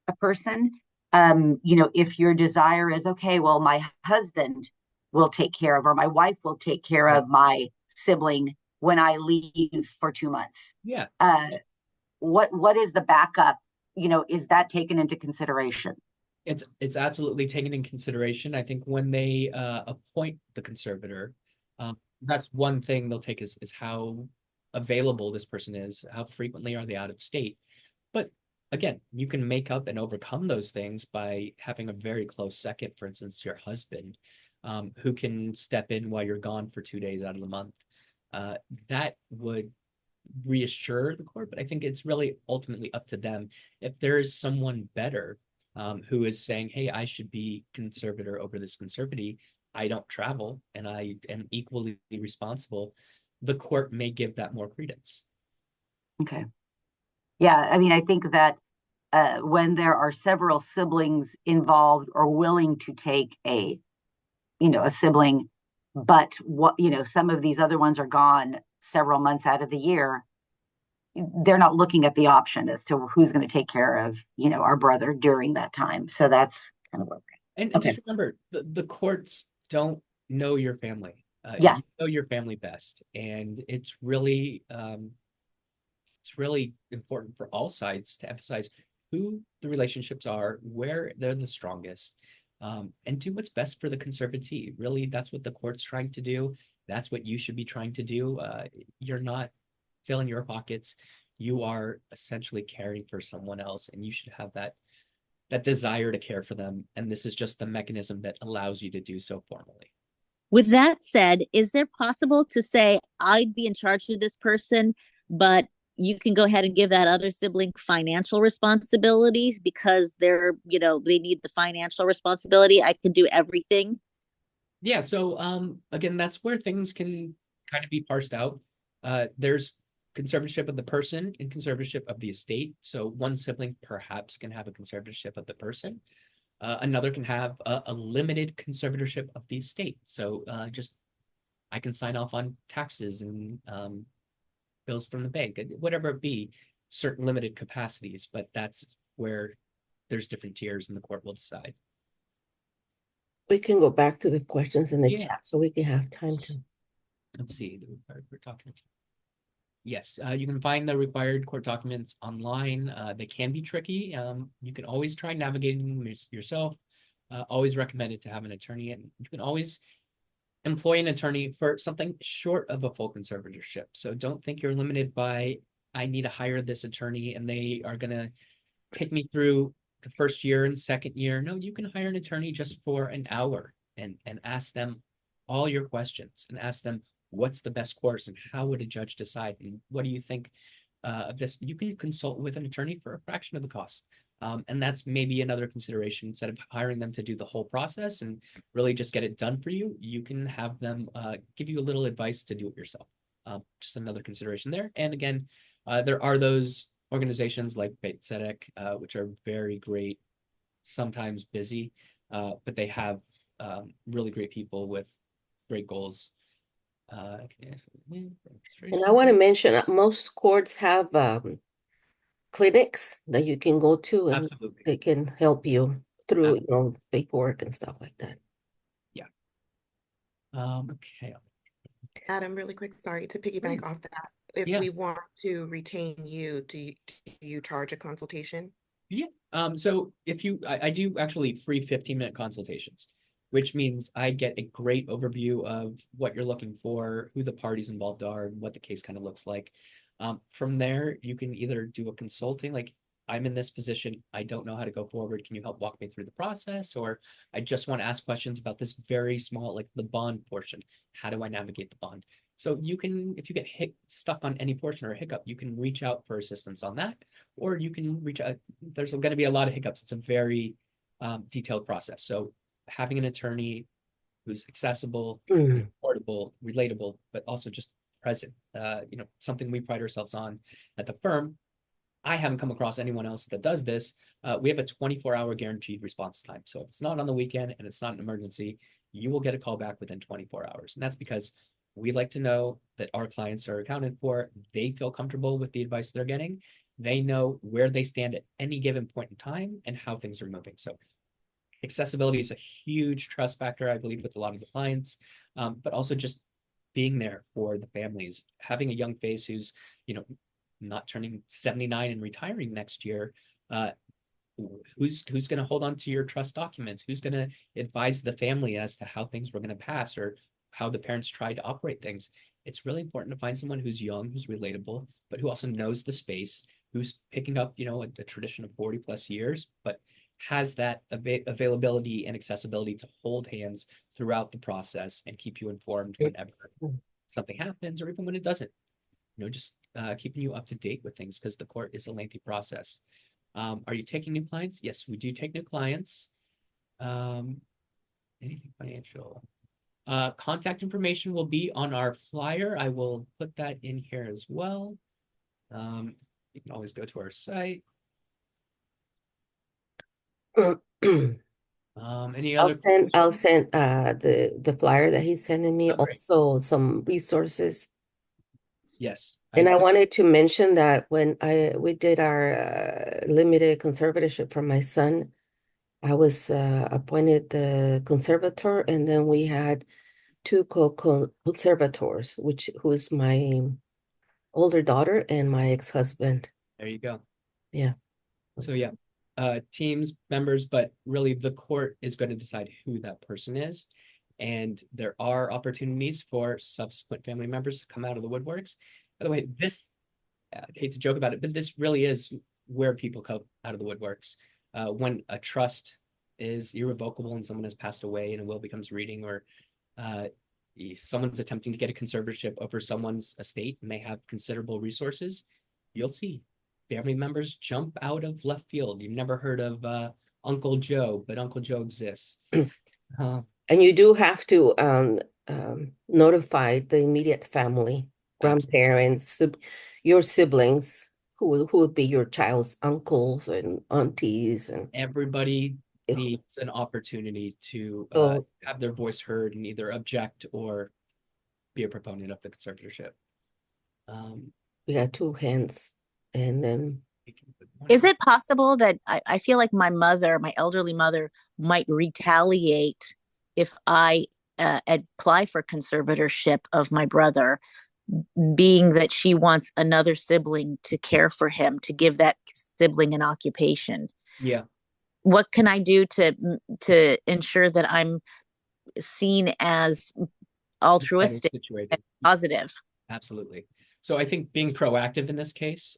a person? If your desire is, okay, well, my husband will take care of, or my wife will take care of my sibling when I leave for 2 months. Yeah. What is the backup? Is that taken into consideration? It's absolutely taken in consideration. I think when they appoint the conservator, that's one thing they'll take is how available this person is, how frequently are they out of state. But again, you can make up and overcome those things by having a very close second, for instance, your husband, who can step in while you're gone for 2 days out of the month. That would reassure the court, but I think it's really ultimately up to them. If there is someone better who is saying, hey, I should be conservator over this conservatee, I don't travel and I am equally responsible, the court may give that more credence. Okay. Yeah, I mean, I think that when there are several siblings involved or willing to take a sibling, but some of these other ones are gone several months out of the year, they're not looking at the option as to who's going to take care of, our brother during that time. So that's kind of okay. And just remember, the courts don't know your family. Yeah. You know your family best. And it's really important for all sides to emphasize who the relationships are, where they're the strongest, and do what's best for the conservatee. Really, that's what the court's trying to do. That's what you should be trying to do. You're not filling your pockets. You are essentially caring for someone else, and you should have that desire to care for them. And this is just the mechanism that allows you to do so formally. With that said, is there possible to say, I'd be in charge of this person, but you can go ahead and give that other sibling financial responsibilities because they need the financial responsibility. I can do everything. Yeah. So again, that's where things can kind of be parsed out. There's conservatorship of the person and conservatorship of the estate. So one sibling perhaps can have a conservatorship of the person. Another can have a limited conservatorship of the estate. So just I can sign off on taxes and bills from the bank, whatever it be, certain limited capacities. But that's where there's different tiers and the court will decide. We can go back to the questions in the Yeah. chat so we can have time to. Let's see, the required court documents. Yes, you can find the required court documents online. They can be tricky. You can always try navigating them yourself. Always recommended to have an attorney, and you can always employ an attorney for something short of a full conservatorship. So don't think you're limited by, I need to hire this attorney and they are going to take me through the first year and second year. No, you can hire an attorney just for an hour and ask them all your questions and ask them what's the best course and how would a judge decide and what do you think of this. You can consult with an attorney for a fraction of the cost. And that's maybe another consideration. Instead of hiring them to do the whole process and really just get it done for you, you can have them give you a little advice to do it yourself. Just another consideration there. And again, there are those organizations like Beit Tzedek, which are very great, sometimes busy, but they have really great people with great goals. And I want to mention that most courts have clinics that you can go to and Absolutely. they can help you through, Absolutely. paperwork and stuff like that. Yeah. Okay. Adam, really quick, sorry to piggyback Please. off that. If Yeah. we want to retain you, do you charge a consultation? Yeah. So if I do actually free 15-minute consultations, which means I get a great overview of what you're looking for, who the parties involved are, and what the case kind of looks like. From there, you can either do a consulting, like I'm in this position, I don't know how to go forward. Can you help walk me through the process? Or I just want to ask questions about this very small, like the bond portion. How do I navigate the bond? So you can, if you get stuck on any portion or a hiccup, you can reach out for assistance on that, or you can reach out. There's going to be a lot of hiccups. It's a very detailed process. So having an attorney who's accessible, affordable, relatable, but also just present, something we pride ourselves on at the firm. I haven't come across anyone else that does this. We have a 24-hour guaranteed response time. So if it's not on the weekend and it's not an emergency, you will get a call back within 24 hours. And that's because we like to know that our clients are accounted for. They feel comfortable with the advice they're getting. They know where they stand at any given point in time and how things are moving. So accessibility is a huge trust factor, I believe, with a lot of the clients, but also just being there for the families, having a young face who's, not turning 79 and retiring next year. Who's going to hold on to your trust documents? Who's going to advise the family as to how things were going to pass or how the parents tried to operate things? It's really important to find someone who's young, who's relatable, but who also knows the space, who's picking up, a tradition of 40 plus years, but has that availability and accessibility to hold hands throughout the process and keep you informed whenever something happens or even when it doesn't. Just keeping you up to date with things because the court is a lengthy process. Are you taking new clients? Yes, we do take new clients. Anything financial? Contact information will be on our flyer. I will put that in here as well. You can always go to our site. Any other I'll send the flyer that he's sending me, great. also some resources. Yes. And I wanted to mention that when we did our limited conservatorship for my son, I was appointed the conservator, and then we had two conservators, who's my older daughter and my ex-husband. There you go. Yeah. So yeah, teams, members, but really the court is going to decide who that person is. And there are opportunities for subsequent family members to come out of the woodworks. By the way, I hate to joke about it, but this really is where people come out of the woodworks. When a trust is irrevocable and someone has passed away and a will becomes reading, or someone's attempting to get a conservatorship over someone's estate and they have considerable resources, you'll see family members jump out of left field. You've never heard of Uncle Joe, but Uncle Joe exists. And you do have to notify the immediate family, grandparents, your siblings, who would be your child's uncles and aunties, and everybody needs an opportunity to have their voice heard and either object or be a proponent of the conservatorship. We got two hands, and then Is it possible that I feel like my mother, my elderly mother, might retaliate if I apply for conservatorship of my brother, being that she wants another sibling to care for him, to give that sibling an occupation? Yeah, What can I do to ensure that I'm seen as better altruistic and situated. positive? Absolutely. So I think being proactive in this case,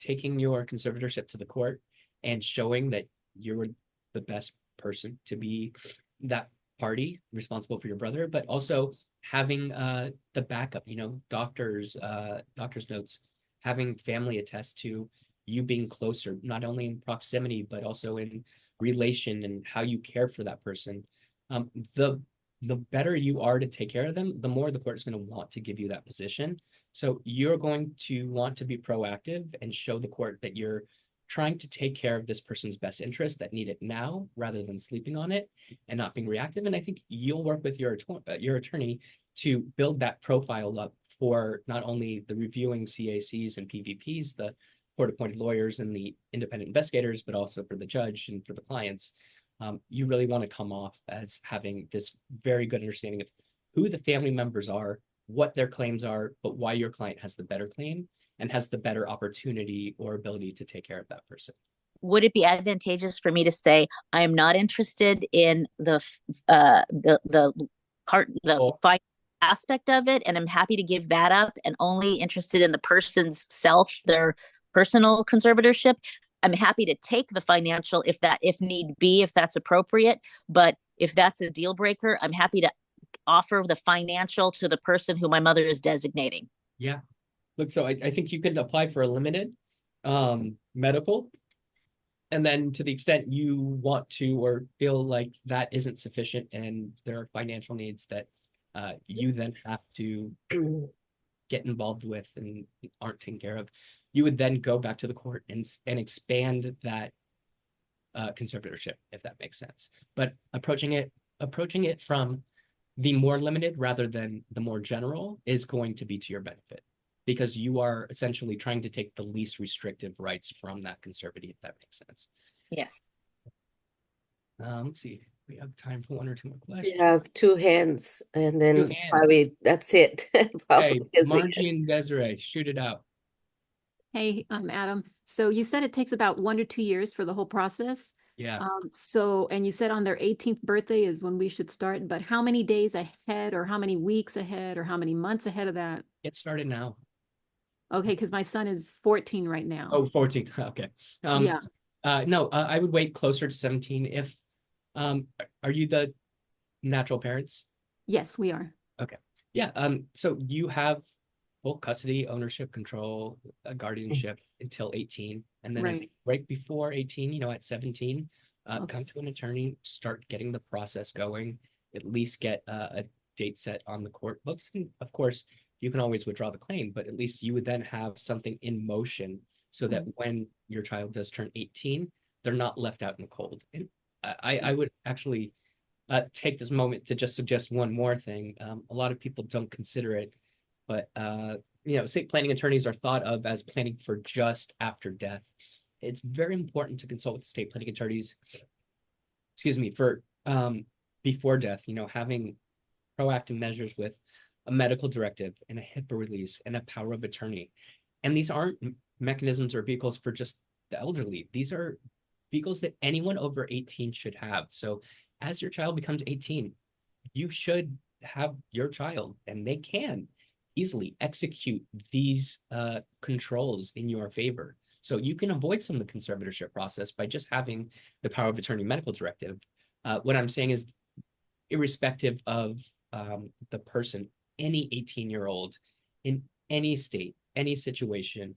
taking your conservatorship to the court and showing that you're the best person to be that party responsible for your brother, but also having the backup, doctor's notes, having family attest to you being closer, not only in proximity, but also in relation and how you care for that person. Um, the the better you are to take care of them, the more the court is going to want to give you that position. So you're going to want to be proactive and show the court that you're trying to take care of this person's best interest that need it now rather than sleeping on it and not being reactive. And I think you'll work with your attorney to build that profile up for not only the reviewing CACs and PVPs, the court appointed lawyers and the independent investigators, but also for the judge and for the clients. You really want to come off as having this very good understanding of who the family members are, what their claims are, but why your client has the better claim and has the better opportunity or ability to take care of that person. Would it be advantageous for me to say I am not interested in the part fight aspect of it, and I'm happy to give that up, and only interested in the person's self, their personal conservatorship? I'm happy to take the financial if need be, if that's appropriate. But if that's a deal breaker, I'm happy to offer the financial to the person who my mother is designating. Yeah. Look, so I think you could apply for a limited medical. And then to the extent you want to or feel like that isn't sufficient and there are financial needs that you then have to get involved with and aren't taken care of, you would then go back to the court and expand that conservatorship, if that makes sense. But approaching it from the more limited rather than the more general is going to be to your benefit because you are essentially trying to take the least restrictive rights from that conservatee, if that makes sense. Yes. Let's see. We have time for one or two more We questions. have two hands and then Two hands. probably that's it. Hey, Probably, 'cause we Margie and Desiree, shoot it out. Hey, Adam. So you said it takes about 1 to 2 years for the whole process. Yeah. And you said on their 18th birthday is when we should start, but how many days ahead or how many weeks ahead or how many months ahead of that? Get started now. Okay, because my son is 14 right now. Oh, 14. Okay. Yeah. No, I would wait closer to 17 if are you the natural parents? Yes, we are. Okay. Yeah. So you have full custody, ownership, control, guardianship until 18. And then I Right. think right before 18, at 17, come to an attorney, start getting the process going, at least get a date set on the court books. And of course, you can always withdraw the claim, but at least you would then have something in motion so that when your child does turn 18, they're not left out in the cold. And I would actually take this moment to just suggest one more thing. A lot of people don't consider it, but estate planning attorneys are thought of as planning for just after death. It's very important to consult with estate planning attorneys, for before death, having proactive measures with a medical directive and a HIPAA release and a power of attorney. And these aren't mechanisms or vehicles for just the elderly. These are vehicles that anyone over 18 should have. So as your child becomes 18, you should have your child, and they can easily execute these controls in your favor. So you can avoid some of the conservatorship process by just having the power of attorney medical directive. What I'm saying is, irrespective of the person, any 18-year-old in any state, any situation,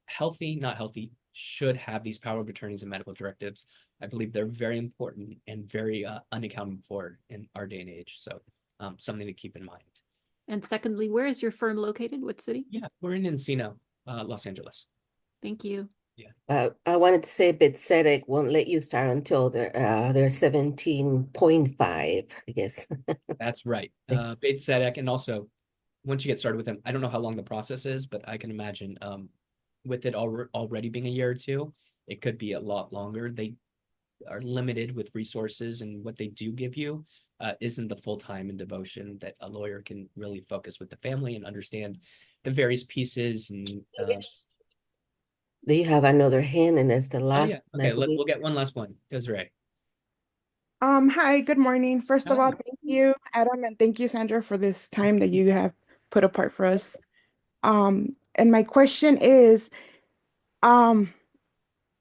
healthy, not healthy, should have these power of attorneys and medical directives. I believe they're very important and very unaccounted for in our day and age. So something to keep in mind. And secondly, where is your firm located? What city? Yeah, we're in Encino, Los Angeles. Thank you. Yeah. I wanted to say BIDSEDEC won't let you start until they're 17.5, I guess. That's right. BIDSEDEC, and also once you get started with them, I don't know how long the process is, but I can imagine with it already being a year or two, it could be a lot longer. They are limited with resources, and what they do give you isn't the full time and devotion that a lawyer can really focus with the family and understand the various pieces. And Do you have another hand? And that's the oh last yeah, one, I okay, believe. we'll get one last one. Desiree. Hi, good morning. First of Hi. all, thank you, Adam, and thank you, Sandra, for this time that you have put apart for us. And my question is, um,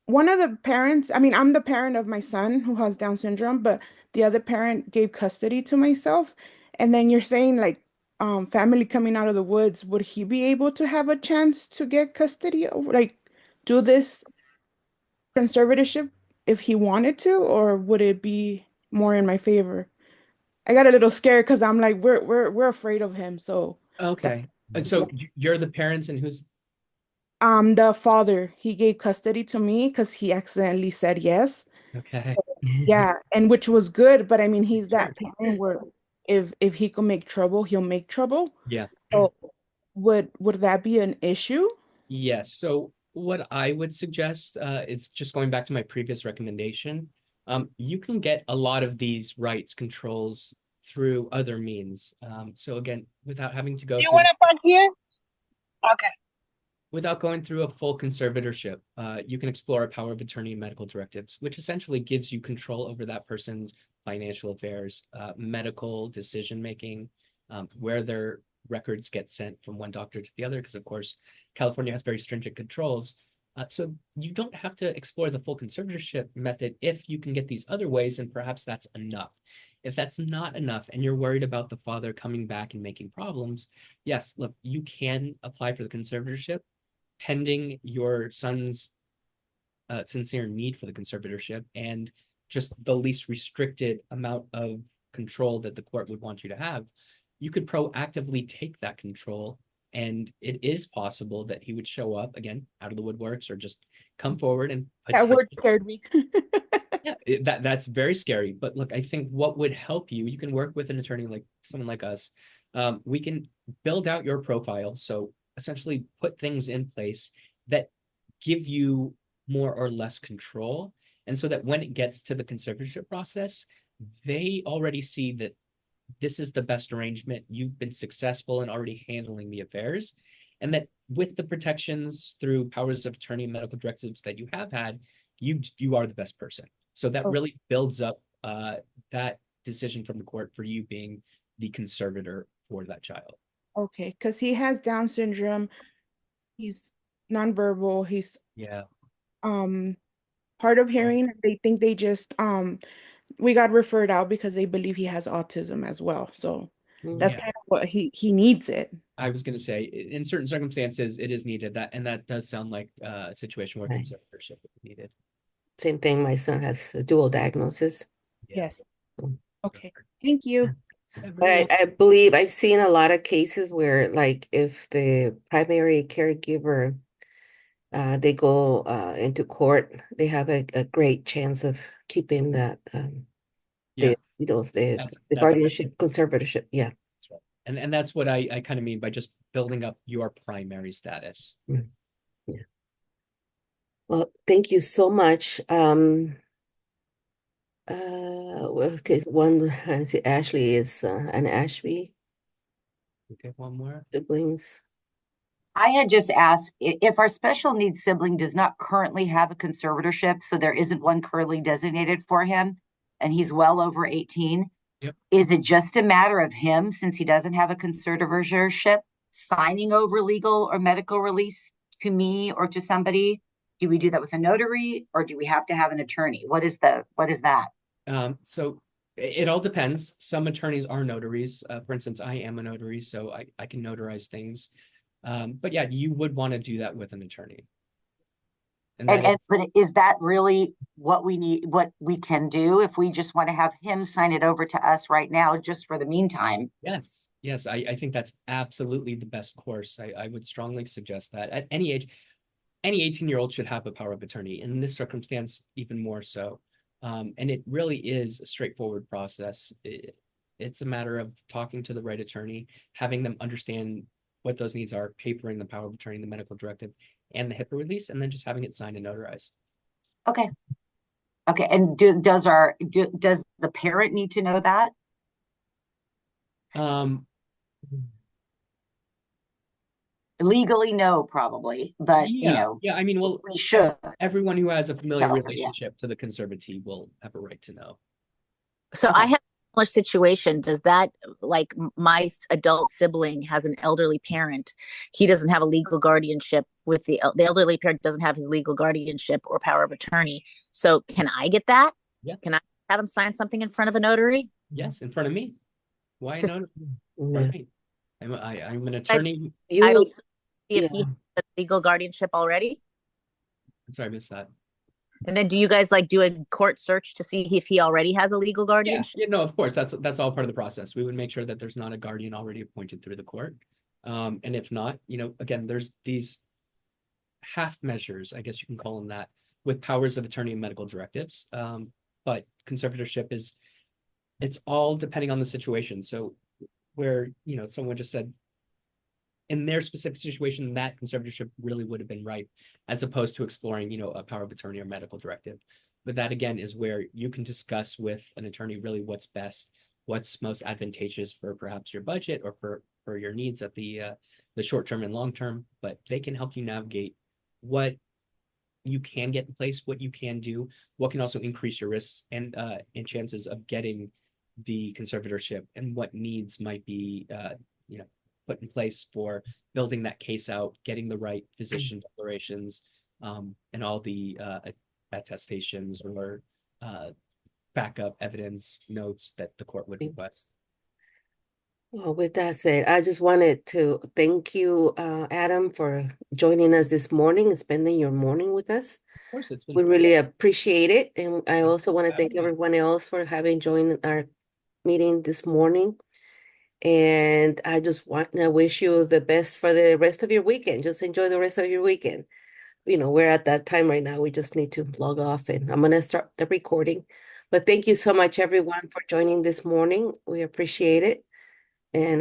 one of the parents, I mean, I'm the parent of my son who has Down syndrome, but the other parent gave custody to myself. And then you're saying like, family coming out of the woods, would he be able to have a chance to get custody over, like, do this conservatorship if he wanted to, or would it be more in my favor? I got a little scared because I'm like, we're afraid of him. So Okay. And that's why. so you're the parents, and who's The father, he gave custody to me because he accidentally said yes. okay? Yeah, and which was good, but I mean, he's Sure. that parent where if he could make trouble, he'll make trouble. Yeah. So would that be an issue? Yes. So what I would suggest is just going back to my previous recommendation. You can get a lot of these rights controls through other means. So again, without having to go You through want to park here? Okay. without going through a full conservatorship, you can explore a power of attorney and medical directives, which essentially gives you control over that person's financial affairs, medical decision making, where their records get sent from one doctor to the other, because of course, California has very stringent controls. So you don't have to explore the full conservatorship method if you can get these other ways, and perhaps that's enough. If that's not enough and you're worried about the father coming back and making problems, yes, look, you can apply for the conservatorship pending your son's sincere need for the conservatorship and just the least restricted amount of control that the court would want you to have, you could proactively take that control. And it is possible that he would show up again out of the woodworks or just come forward and That word scared me. yeah, that's very scary. But look, I think what would help you, you can work with an attorney like someone like us. We can build out your profile. So essentially put things in place that give you more or less control. And so that when it gets to the conservatorship process, they already see that this is the best arrangement. You've been successful in already handling the affairs. And that with the protections through powers of attorney and medical directives that you have had, you are the best person. So that Oh, really builds up that decision from the court for you being the conservator for that child. okay, because he has Down syndrome. He's nonverbal. He's Yeah. um hard of hearing. They think they just we got referred out because they believe he has autism as well. So that's Yeah. kind of what he needs it. I was going to say, in certain circumstances, it is needed. That does sound like a situation where Right. conservatorship is needed. Same thing, my son has a dual diagnosis. Yeah. Yes. Okay. Thank you. But I believe I've seen a lot of cases where like if the primary caregiver they go into court, they have a great chance of keeping that Yeah. the That's guardianship conservatorship. Yeah. That's right. And that's what I kind of mean by just building up your primary status. Mm. Yeah. Well, thank you so much. Well, okay, one, I see Ashley is an Ashby Okay, one more. siblings. I had just asked if our special needs sibling does not currently have a conservatorship, so there isn't one currently designated for him, and he's well over 18. Yep. Is it just a matter of him, since he doesn't have a conservatorship, signing over legal or medical release to me or to somebody? Do we do that with a notary, or do we have to have an attorney? What is that? So it all depends. Some attorneys are notaries. For instance, I am a notary, so I can notarize things. But yeah, you would want to do that with an attorney. But is that really what we need, what we can do if we just want to have him sign it over to us right now, just for the meantime? Yes, I think that's absolutely the best course. I would strongly suggest that at any age, any 18-year-old should have a power of attorney. In this circumstance, even more so. And it really is a straightforward process. It's a matter of talking to the right attorney, having them understand what those needs are, papering the power of attorney, the medical directive, and the HIPAA release, and then just having it signed and notarized. Okay. Okay, and does the parent need to know that? Legally, no, probably, but yeah. I mean, well, we should. everyone who has a familiar Tell her, yeah. relationship to the conservatee will have a right to know. So Okay. I have a similar situation. Does that, like my adult sibling has an elderly parent, he doesn't have a legal guardianship with the elderly parent doesn't have his legal guardianship or power of attorney. So can I get that? Yeah. Can I have him sign something in front of a notary? Yes, in front of me. Why Just- not? Yeah. Right. I'm an attorney. You Title would, see if he yeah. has a legal guardianship already. I'm sorry, I missed that. And then do you guys like do a court search to see if he already has a legal guardianship? Yeah, no, of course, that's all part of the process. We would make sure that there's not a guardian already appointed through the court. And if not, again, there's these half measures, I guess you can call them that, with powers of attorney and medical directives. But conservatorship it's all depending on the situation. So where, someone just said, in their specific situation, that conservatorship really would have been right, as opposed to exploring, a power of attorney or medical directive. But that again is where you can discuss with an attorney really what's best, what's most advantageous for perhaps your budget or for your needs at the short term and long term. But they can help you navigate what you can get in place, what you can do, what can also increase your risks and chances of getting the conservatorship, and what needs might be put in place for building that case out, getting the right physician declarations, and all the attestations or backup evidence notes that the court would request. Well, with that said, I just wanted to thank you, Adam, for joining us this morning and spending your morning with us. Of course, it's been We really appreciate it. And I also want to thank having me. everyone else for having joined our meeting this morning. And I just want to wish you the best for the rest of your weekend. Just enjoy the rest of your weekend. We're at that time right now. We just need to log off, and I'm going to start the recording. But thank you so much, everyone, for joining this morning. We appreciate it. And